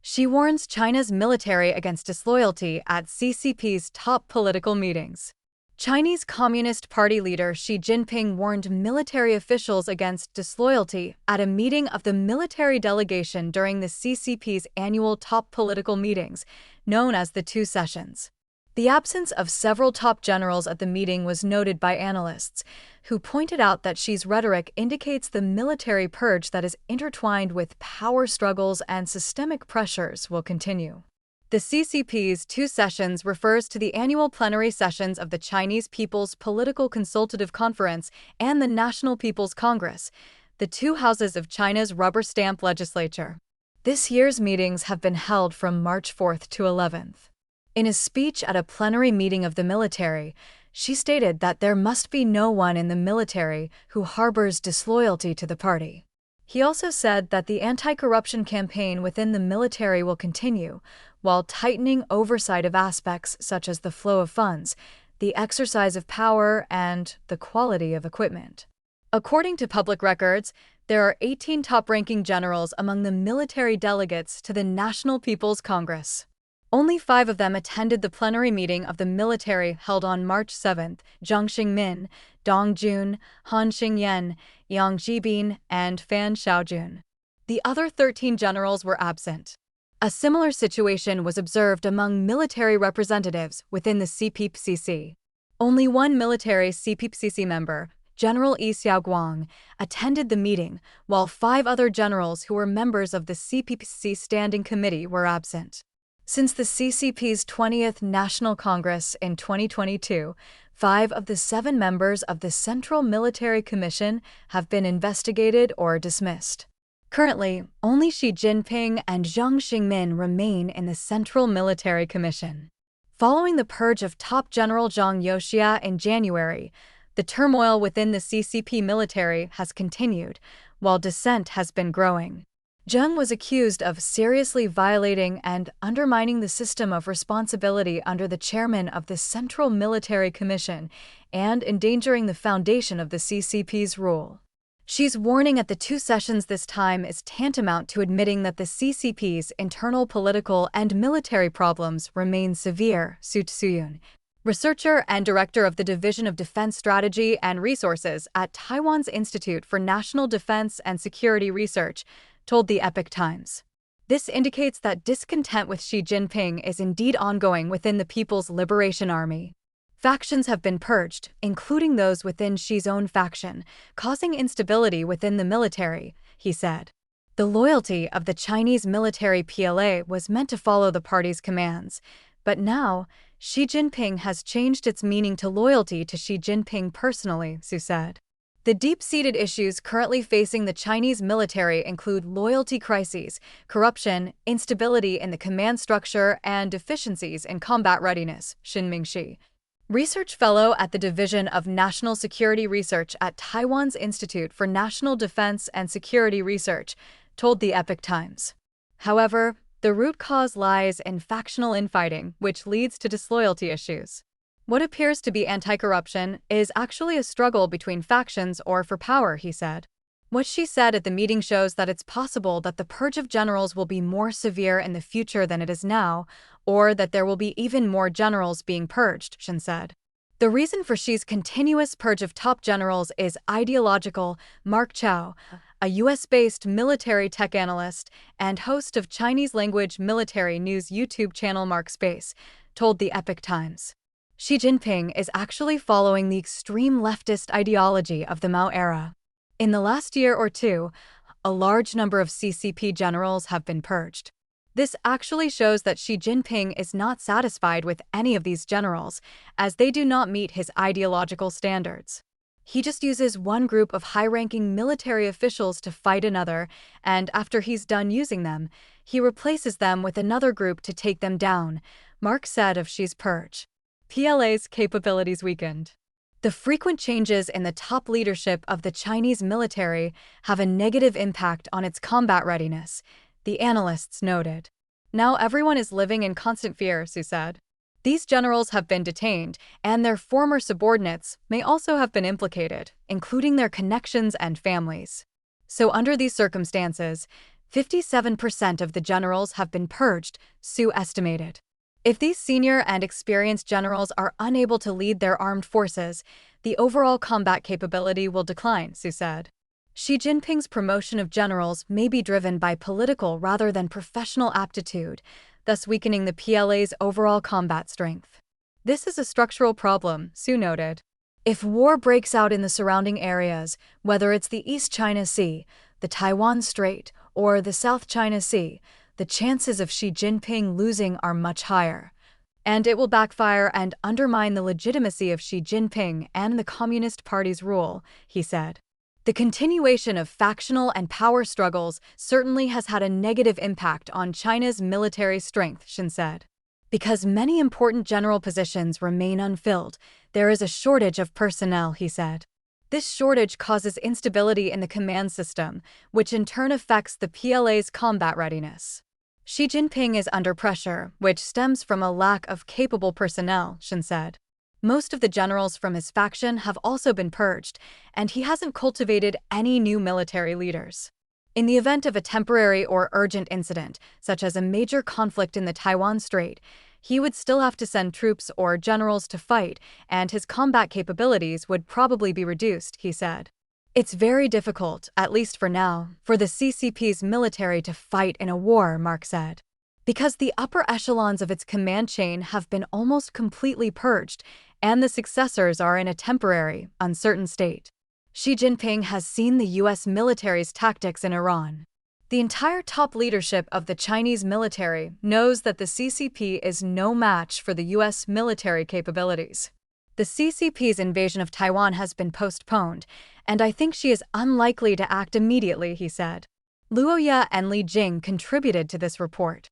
She warns China's military against disloyalty at CCP's top political meetings. Chinese Communist Party leader Xi Jinping warned military officials against disloyalty at a meeting of the military delegation during the CCP's annual top political meetings, known as the Two Sessions. The absence of several top generals at the meeting was noted by analysts, who pointed out that Xi's rhetoric indicates the military purge that is intertwined with power struggles and systemic pressures will continue. The CCP's Two Sessions refers to the annual plenary sessions of the Chinese People's Political Consultative Conference and the National People's Congress, the two houses of China's rubber-stamp legislature. This year's meetings have been held from March 4th to 11th. In a speech at a plenary meeting of the military, Xi stated that there must be no one in the military who harbors disloyalty to the party. He also said that the anti-corruption campaign within the military will continue, while tightening oversight of aspects such as the flow of funds, the exercise of power, and the quality of equipment. According to public records, there are 18 top-ranking generals among the military delegates to the National People's Congress. Only 5 of them attended the plenary meeting of the military held on March 7th: Jiang Xingmin, Dong Jun, Han Xingyan, Yang Jibin, and Fan Xiaojun. The other 13 generals were absent. A similar situation was observed among military representatives within the CPCC. Only one military CPCC member, General Yi Xiaoguang, attended the meeting, while 5 other generals who were members of the CPCC Standing Committee were absent. Since the CCP's 20th National Congress in 2022, 5 of the 7 members of the Central Military Commission have been investigated or dismissed. Currently, only Xi Jinping and Jiang Xingmin remain in the Central Military Commission. Following the purge of top General Zhang Youxia in January, the turmoil within the CCP military has continued, while dissent has been growing. Zhang was accused of seriously violating and undermining the system of responsibility under the chairman of the Central Military Commission and endangering the foundation of the CCP's rule. Xi's warning at the Two Sessions this time is tantamount to admitting that the CCP's internal political and military problems remain severe, Su Tsuyun, researcher and director of the Division of Defense Strategy and Resources at Taiwan's Institute for National Defense and Security Research, told the Epoch Times. This indicates that discontent with Xi Jinping is indeed ongoing within the People's Liberation Army. Factions have been purged, including those within Xi's own faction, causing instability within the military, he said. The loyalty of the Chinese military PLA was meant to follow the party's commands, but now, Xi Jinping has changed its meaning to loyalty to Xi Jinping personally, Su said. The deep-seated issues currently facing the Chinese military include loyalty crises, corruption, instability in the command structure, and deficiencies in combat readiness, Xinming Xi, research fellow at the Division of National Security Research at Taiwan's Institute for National Defense and Security Research, told the Epoch Times. However, the root cause lies in factional infighting, which leads to disloyalty issues. What appears to be anti-corruption is actually a struggle between factions or for power, he said. What Xi said at the meeting shows that it's possible that the purge of generals will be more severe in the future than it is now, or that there will be even more generals being purged, Shen said. The reason for Xi's continuous purge of top generals is ideological, Mark Chao, a US-based military tech analyst and host of Chinese-language military news YouTube channel Mark Space, told the Epoch Times. Xi Jinping is actually following the extreme leftist ideology of the Mao era. In the last year or two, a large number of CCP generals have been purged. This actually shows that Xi Jinping is not satisfied with any of these generals, as they do not meet his ideological standards. He just uses one group of high-ranking military officials to fight another, and after he's done using them, he replaces them with another group to take them down, Mark said of Xi's purge. PLA's capabilities weakened. The frequent changes in the top leadership of the Chinese military have a negative impact on its combat readiness, the analysts noted. Now everyone is living in constant fear, Su said. These generals have been detained, and their former subordinates may also have been implicated, including their connections and families. So under these circumstances, 57% of the generals have been purged, Su estimated. If these senior and experienced generals are unable to lead their armed forces, the overall combat capability will decline, Su said. Xi Jinping's promotion of generals may be driven by political rather than professional aptitude, thus weakening the PLA's overall combat strength. This is a structural problem, Su noted. If war breaks out in the surrounding areas, whether it's the East China Sea, the Taiwan Strait, or the South China Sea, the chances of Xi Jinping losing are much higher. And it will backfire and undermine the legitimacy of Xi Jinping and the Communist Party's rule, he said. The continuation of factional and power struggles certainly has had a negative impact on China's military strength, Shin said. Because many important general positions remain unfilled, there is a shortage of personnel, he said. This shortage causes instability in the command system, which in turn affects the PLA's combat readiness. Xi Jinping is under pressure, which stems from a lack of capable personnel, Shin said. Most of the generals from his faction have also been purged, and he hasn't cultivated any new military leaders. In the event of a temporary or urgent incident, such as a major conflict in the Taiwan Strait, he would still have to send troops or generals to fight, and his combat capabilities would probably be reduced, he said. It's very difficult, at least for now, for the CCP's military to fight in a war, Mark said. Because the upper echelons of its command chain have been almost completely purged, and the successors are in a temporary, uncertain state. Xi Jinping has seen the U.S. military's tactics in Iran. The entire top leadership of the Chinese military knows that the CCP is no match for the U.S. military capabilities. The CCP's invasion of Taiwan has been postponed, and I think she is unlikely to act immediately, he said. Luo Ye and Li Jing contributed to this report.